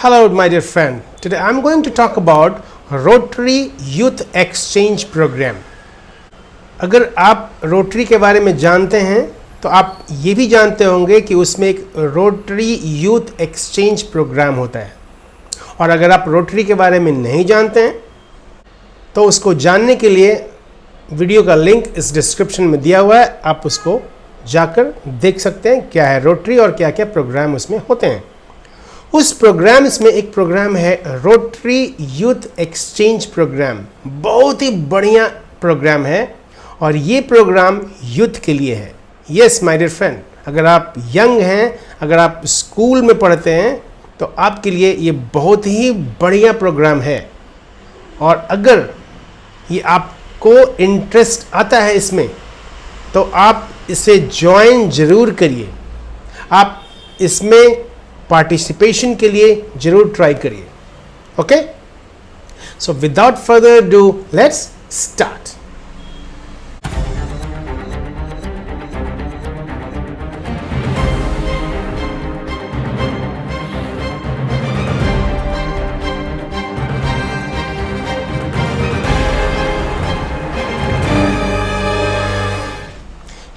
Hello, my dear friend. Today I'm going to talk about Rotary Youth Exchange Program. अगर आप rotary के बारे में जानते हैं तो आप ये भी जानते होंगे कि उसमें एक रोटरी यूथ एक्सचेंज प्रोग्राम होता है, और अगर आप रोटरी के बारे में नहीं जानते हैं तो उसको जानने के लिए वीडियो का लिंक इस डिस्क्रिप्शन में दिया हुआ है, आप उसको जाकर देख सकते हैं क्या है रोटरी और क्या क्या प्रोग्राम उसमें होते हैं। उस प्रोग्राम्स में एक प्रोग्राम है रोटरी यूथ एक्सचेंज प्रोग्राम। बहुत ही बढ़िया प्रोग्राम है और ये प्रोग्राम यूथ के लिए है। यस माय डियर फ्रेंड, अगर आप यंग हैं, अगर आप स्कूल में पढ़ते हैं तो आपके लिए ये बहुत ही बढ़िया प्रोग्राम है। और अगर ये आपको इंटरेस्ट आता है इसमें तो आप इसे ज्वाइन ज़रूर करिए। आप इसमें पार्टिसिपेशन के लिए जरूर ट्राई करिए। Okay, so without further do let's start.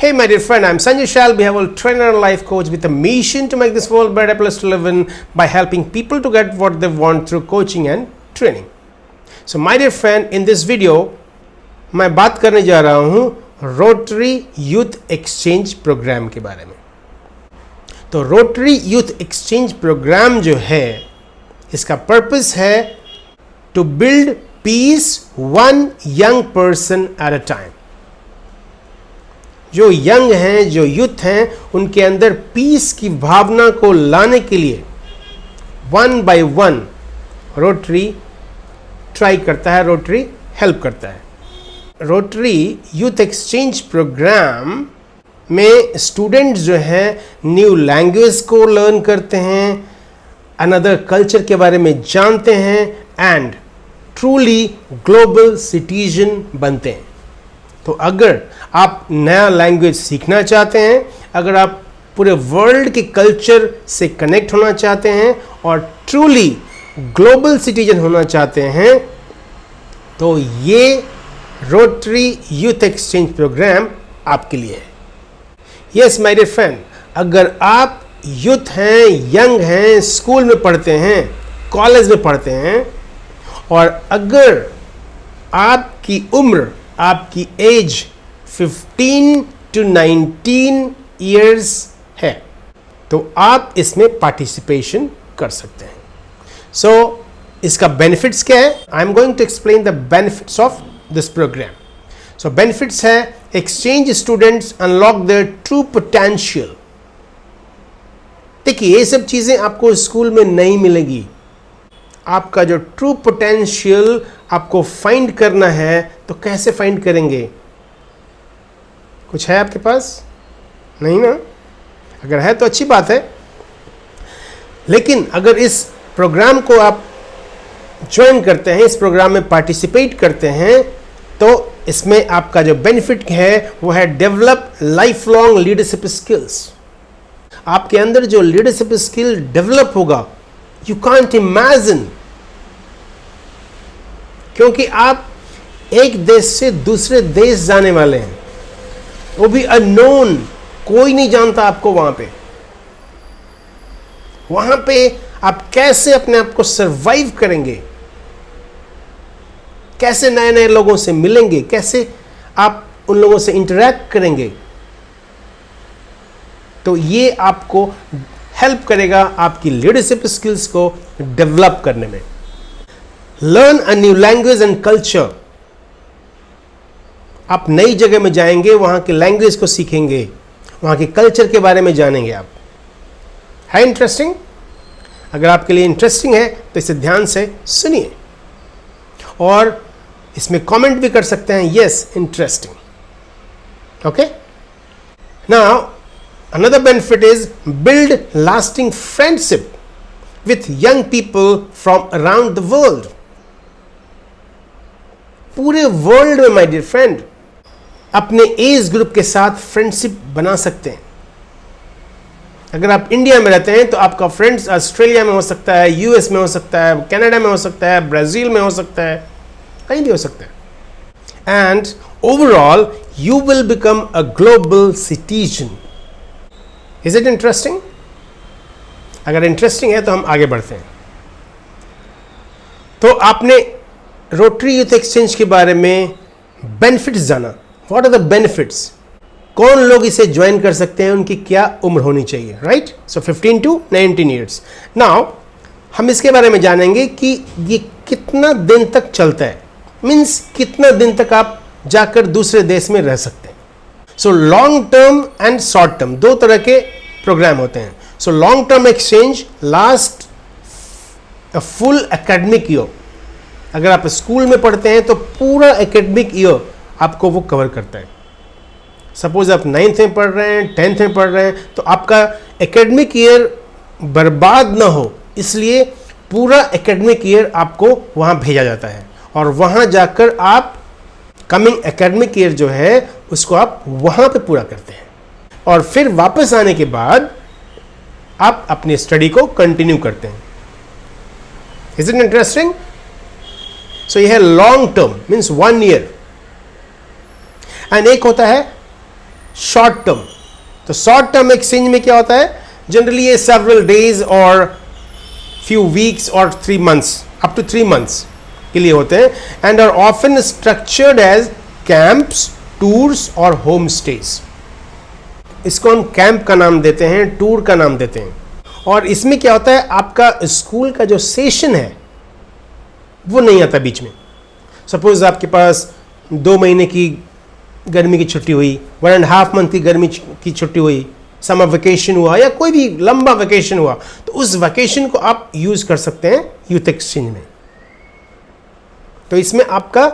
Hey my dear friend, I'm Sanjay Shal, behavioral trainer and life coach with a mission to make this world better place to live in by helping people to get what they want through coaching and training. So my dear friend, in this video मैं बात करने जा रहा हूँ rotary youth exchange programme के बारे में। तो रोटरी यूथ एक्सचेंज प्रोग्राम जो है, इसका पर्पस है to build peace one young person at a time. जो यंग हैं, जो यूथ हैं, उनके अंदर पीस की भावना को लाने के लिए one by one rotary try करता है, रोटरी हेल्प करता है। रोटरी यूथ एक्सचेंज प्रोग्राम में स्टूडेंट्स जो हैं न्यू लैंग्वेज को लर्न करते हैं, अनदर कल्चर के बारे में जानते हैं एंड ट्रूली ग्लोबल सिटीजन बनते हैं। तो अगर आप नया लैंग्वेज सीखना चाहते हैं, अगर आप पूरे वर्ल्ड के कल्चर से कनेक्ट होना चाहते हैं और ट्रूली ग्लोबल सिटीजन होना चाहते हैं, तो ये रोटरी यूथ एक्सचेंज प्रोग्राम आपके लिए है। यस माय डियर फ्रेंड, अगर आप यूथ हैं, यंग हैं, स्कूल में पढ़ते हैं, कॉलेज में पढ़ते हैं, और अगर आपकी उम्र, आपकी एज 15 to 19 ईयर्स है तो आप इसमें पार्टिसिपेशन कर सकते हैं। सो इसका बेनिफिट्स क्या है? I am going to explain the benefits of this program. So benefits है exchange students unlock their true potential. देखिए, ये सब चीज़ें आपको स्कूल में नहीं मिलेगी। आपका जो ट्रू पोटेंशियल आपको फाइंड करना है, तो कैसे फाइंड करेंगे? कुछ है आपके पास? नहीं ना? अगर है तो अच्छी बात है, लेकिन अगर इस प्रोग्राम को आप ज्वाइन करते हैं, इस प्रोग्राम में पार्टिसिपेट करते हैं, तो इसमें आपका जो बेनिफिट है वो है develop life long leadership skills. आपके अंदर जो लीडरशिप स्किल डेवलप होगा, यू कांट इमेजिन, क्योंकि आप एक देश से दूसरे देश जाने वाले हैं, वो भी अननोन, कोई नहीं जानता आपको। वहां पे आप कैसे अपने आप को सरवाइव करेंगे, कैसे नए नए लोगों से मिलेंगे, कैसे आप उन लोगों से इंटरैक्ट करेंगे, तो ये आपको हेल्प करेगा आपकी लीडरशिप स्किल्स को डेवलप करने में। Learn a new language and culture. आप नई जगह में जाएंगे, वहां के लैंग्वेज को सीखेंगे, वहां के कल्चर के बारे में जानेंगे आप। है इंटरेस्टिंग? अगर आपके लिए इंटरेस्टिंग है तो इसे ध्यान से सुनिए और इसमें कमेंट भी कर सकते हैं, yes interesting. Okay, now another benefit is build lasting friendship with young people from around the world. पूरे वर्ल्ड में माय डियर फ्रेंड अपने एज ग्रुप के साथ फ्रेंडशिप बना सकते हैं। अगर आप इंडिया में रहते हैं तो आपका फ्रेंड्स ऑस्ट्रेलिया में हो सकता है, यूएस में हो सकता है, कनाडा में हो सकता है, ब्राज़ील में हो सकता है, कहीं भी हो सकता है। And overall you will become a global citizen. Is it interesting? अगर इंटरेस्टिंग है तो हम आगे बढ़ते हैं। तो आपने रोटरी यूथ एक्सचेंज के बारे में बेनिफिट्स जाना। What are the benefits? कौन लोग इसे ज्वाइन कर सकते हैं, उनकी क्या उम्र होनी चाहिए, right? So 15 to 19 years. Now हम इसके बारे में जानेंगे कि ये कितना दिन तक चलता है, मीन्स कितना दिन तक आप जाकर दूसरे देश में रह सकते हैं। So long term and short term दो तरह के प्रोग्राम होते हैं। So long term exchange last a full academic year. अगर आप स्कूल में पढ़ते हैं तो पूरा एकेडमिक ईयर आपको वो कवर करता है। सपोज आप 9th में पढ़ रहे हैं, 10th में पढ़ रहे हैं, तो आपका एकेडमिक ईयर बर्बाद ना हो इसलिए पूरा एकेडमिक ईयर आपको वहाँ भेजा जाता है और वहाँ जाकर आप कमिंग एकेडमिक ईयर जो है उसको आप वहाँ पे पूरा करते हैं और फिर वापस आने के बाद आप अपनी स्टडी को कंटिन्यू करते हैं। Is it interesting? सो यह है long term, means 1 year. And एक होता है शॉर्ट टर्म। तो शॉर्ट टर्म एक्सचेंज में क्या होता है? जनरली ये सेवरल डेज और फ्यू वीक्स और 3 months, अप टू 3 months के लिए होते हैं and are often structured as camps, tours और होम स्टेज। इसको हम कैंप का नाम देते हैं, टूर का नाम देते हैं। और इसमें क्या होता है, आपका स्कूल का जो सेशन है वो नहीं आता बीच में। सपोज आपके पास 2 महीने की गर्मी की छुट्टी हुई, 1.5 month की गर्मी की छुट्टी हुई, समर वेकेशन हुआ या कोई भी लंबा वेकेशन हुआ, तो उस वेकेशन को आप यूज कर सकते हैं यूथ एक्सचेंज में। तो इसमें आपका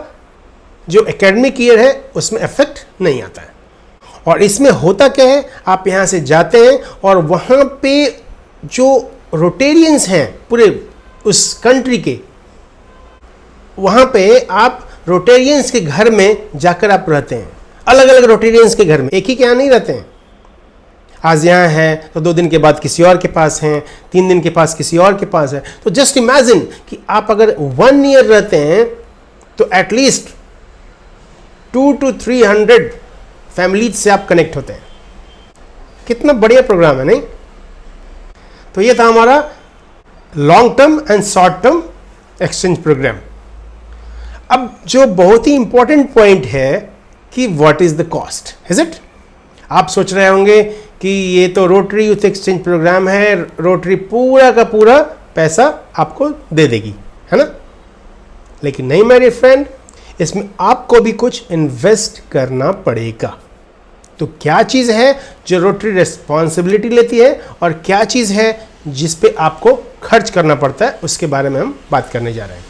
जो एकेडमिक ईयर है उसमें इफेक्ट नहीं आता है। और इसमें होता क्या है, आप यहाँ से जाते हैं और वहाँ पे जो रोटेरियंस हैं पूरे उस कंट्री के, वहाँ पे आप रोटेरियंस के घर में जाकर आप रहते हैं। अलग अलग रोटेरियंस के घर में, एक ही के यहाँ नहीं रहते हैं। आज यहाँ है तो 2 दिन के बाद किसी और के पास हैं, 3 दिन के पास किसी और के पास है। तो जस्ट इमेजिन कि आप अगर 1 ईयर रहते हैं तो एटलीस्ट 200 to 300 फैमिलीज से आप कनेक्ट होते हैं। कितना बढ़िया प्रोग्राम है, नहीं? तो ये था हमारा long term and short term exchange programme. अब जो बहुत ही इंपॉर्टेंट पॉइंट है कि what is the cost, is it? आप सोच रहे होंगे कि ये तो रोटरी यूथ एक्सचेंज प्रोग्राम है, रोटरी पूरा का पूरा पैसा आपको दे देगी, है ना? लेकिन नहीं मेरे फ्रेंड, इसमें आपको भी कुछ इन्वेस्ट करना पड़ेगा। तो क्या चीज़ है जो रोटरी रिस्पॉन्सिबिलिटी लेती है और क्या चीज़ है जिस पे आपको खर्च करना पड़ता है, उसके बारे में हम बात करने जा रहे हैं।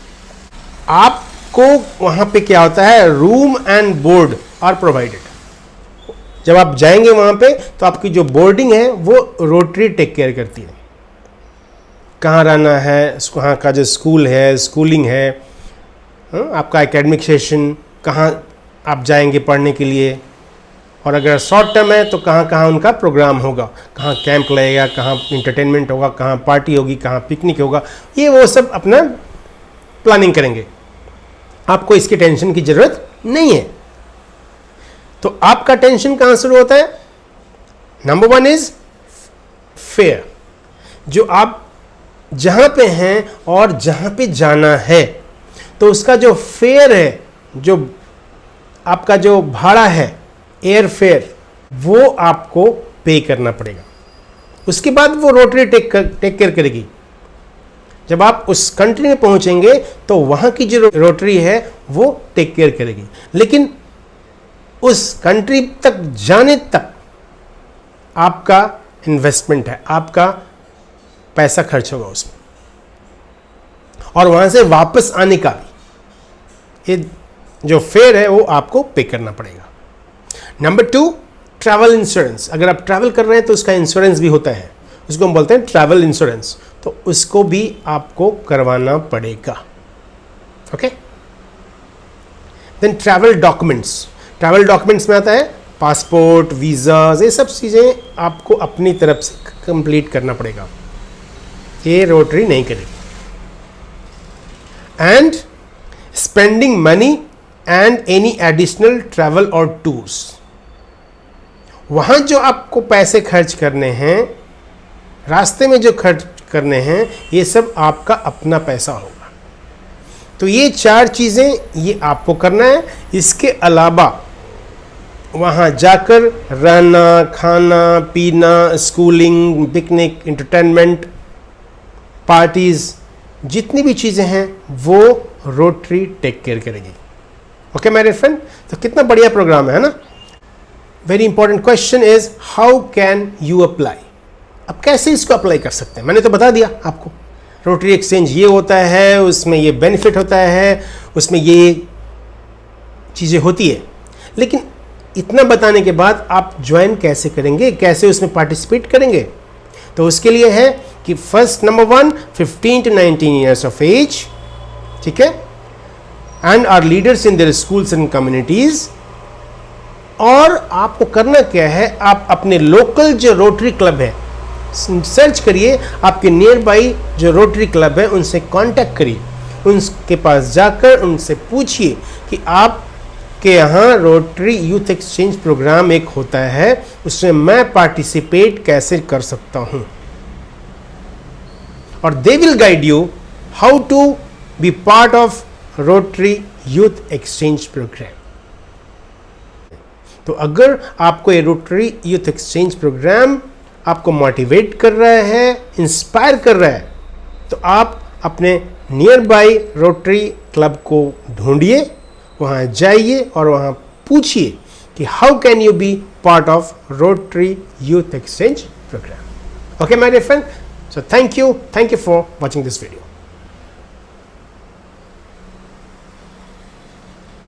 आपको वहाँ पे क्या होता है, room and board are provided. जब आप जाएंगे वहाँ पे तो आपकी जो बोर्डिंग है वो रोटरी टेक केयर करती है। कहाँ रहना है, वहाँ का जो स्कूल है, स्कूलिंग है, आपका एकेडमिक सेशन, कहाँ आप जाएंगे पढ़ने के लिए, और अगर शॉर्ट टर्म है तो कहाँ कहाँ उनका प्रोग्राम होगा, कहाँ कैंप लगेगा, कहाँ इंटरटेनमेंट होगा, कहाँ पार्टी होगी, कहाँ पिकनिक होगा, ये वो सब अपना प्लानिंग करेंगे। आपको इसकी टेंशन की ज़रूरत नहीं है। तो आपका टेंशन कहाँ शुरू होता है? Number 1 is fair. जो आप जहाँ पे हैं और जहाँ पे जाना है तो उसका जो फेयर है, जो आपका जो भाड़ा है, एयर फेयर, वो आपको पे करना पड़ेगा। उसके बाद वो रोटरी टेक केयर करेगी। जब आप उस कंट्री में पहुंचेंगे तो वहाँ की जो रोटरी है वो टेक केयर करेगी, लेकिन उस कंट्री तक जाने तक आपका इन्वेस्टमेंट है, आपका पैसा खर्च होगा उसमें, और वहाँ से वापस आने का भी ये जो फेयर है वो आपको पे करना पड़ेगा। Number 2, travel insurance. अगर आप ट्रैवल कर रहे हैं तो उसका इंश्योरेंस भी होता है, उसको हम बोलते हैं ट्रैवल इंश्योरेंस, तो उसको भी आपको करवाना पड़ेगा। Okay. Then travel documents. Travel documents में आता है पासपोर्ट, वीज़ाज, ये सब चीज़ें आपको अपनी तरफ से कंप्लीट करना पड़ेगा, ये रोटरी नहीं करेगी। And spending money and any additional travel और टूर्स, वहाँ जो आपको पैसे खर्च करने हैं, रास्ते में जो खर्च करने हैं, ये सब आपका अपना पैसा होगा। तो ये 4 चीज़ें ये आपको करना है। इसके अलावा वहाँ जाकर रहना, खाना पीना, स्कूलिंग, पिकनिक, एंटरटेनमेंट, पार्टीज़, जितनी भी चीज़ें हैं वो रोटरी टेक केयर करेगी। ओके मेरे फ्रेंड, तो कितना बढ़िया प्रोग्राम है ना। Very important question is how can you apply. अब कैसे इसको अप्लाई कर सकते हैं, मैंने तो बता दिया आपको। रोटरी एक्सचेंज ये होता है, उसमें ये बेनिफिट होता है, उसमें ये चीज़ें होती है, लेकिन इतना बताने के बाद आप ज्वाइन कैसे करेंगे, कैसे उसमें पार्टिसिपेट करेंगे? तो उसके लिए है कि first number 1, 15 to 19 years of age, ठीक है, and are leaders in their schools and communities. और आपको करना क्या है, आप अपने लोकल जो रोटरी क्लब है सर्च करिए, आपके नियर बाई जो रोटरी क्लब है उनसे कांटेक्ट करिए, उनके पास जाकर उनसे पूछिए कि आप के यहाँ रोटरी यूथ एक्सचेंज प्रोग्राम एक होता है, उसमें मैं पार्टिसिपेट कैसे कर सकता हूँ, और they will guide you how to be part of Rotary youth exchange programme. तो अगर आपको ये रोटरी यूथ एक्सचेंज प्रोग्राम आपको मोटिवेट कर रहा है, इंस्पायर कर रहा है, तो आप अपने नियर बाई रोटरी क्लब को ढूंढिए, वहाँ जाइए और वहाँ पूछिए कि how can you be part of Rotary youth exchange programme. Okay my dear friend, so thank you for watching this video.